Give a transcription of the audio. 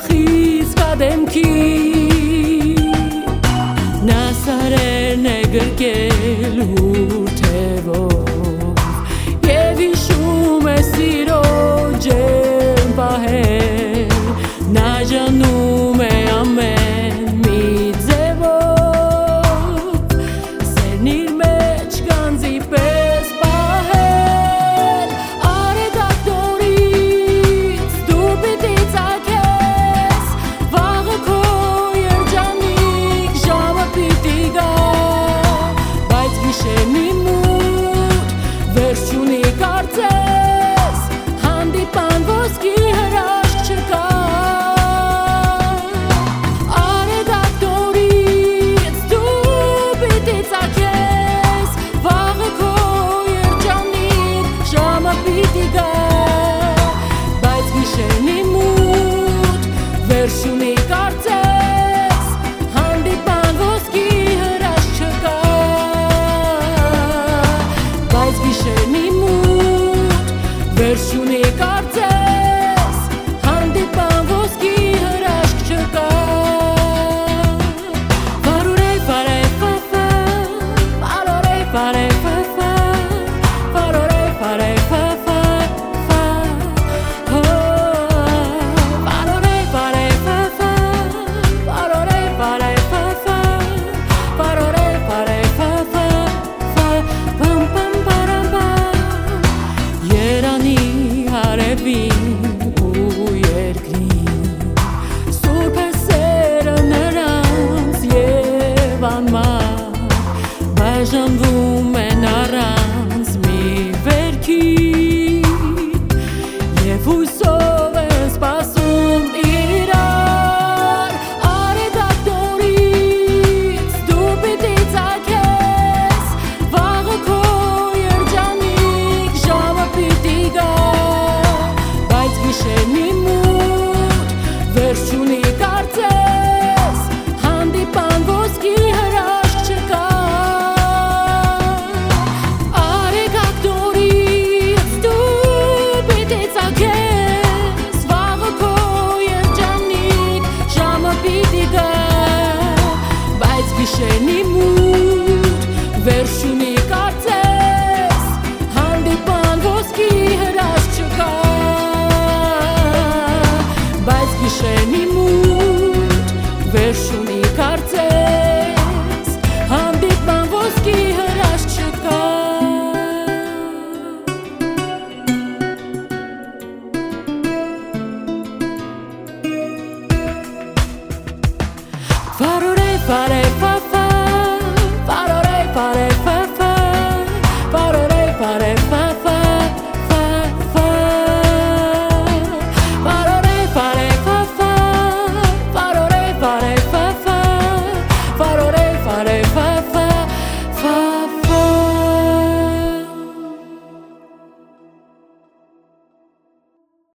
խիսկադեմքի նա սարերն է գրկել հուրթևով և հիշում է սիրո ջերմ պահել նա ջանում է ամեն մի ձևով սերն իր մեջ գանձի պես պահել արեգակտորից դու պիտի ծագես վաղը քո երջանիկ ժամը պիտի գա բայց գիշերնի մութ վերջ չունի կարծես հանդիպան ոսկի հրաշք չկա արեգակտորից դու պիտի ծագես վաղը քո երջանիկ ժամը պիտի գա բայց գիշերնի մութ վերջ չունի կարծես հանդիպան ոսկի հրաշք չկա բայց գիշերնի մութ վերջ չունի կարծես հանդիպան ոսկի հրաշք չկա Վարուրե վարե վավա վարորե վարե վավա վարորե վարե վավա վարորե վարե վավա վարորե վարե վավա վարորե վարե վավա բամ բամ բարամ Երանի հարևին ու երկրին Սուրբ է սերը նրանց և անմար Բաժանվում են առանց մի վերքի Եվ հույսով են սպասում իրար Արեգակտորից դու պիտի ծագես Վաղը քո երջանիկ ժամը պիտի գա Բայց գիշերնի մութ վերջ չունի կարծես Հանդիպան ոսկի հրաշք չկա Արեգակտորից դու պիտի ծագես Վաղը քո երջանիկ ժամը պիտի գա Բայց գիշերնի մութ վերջ չունի կարծես Հանդիպան ոսկի հրաշք չկա Բայց գիշերնի մութ վերջ չունի կարծես Հանդիպան ոսկի հրաշք չկա Վարորե վարե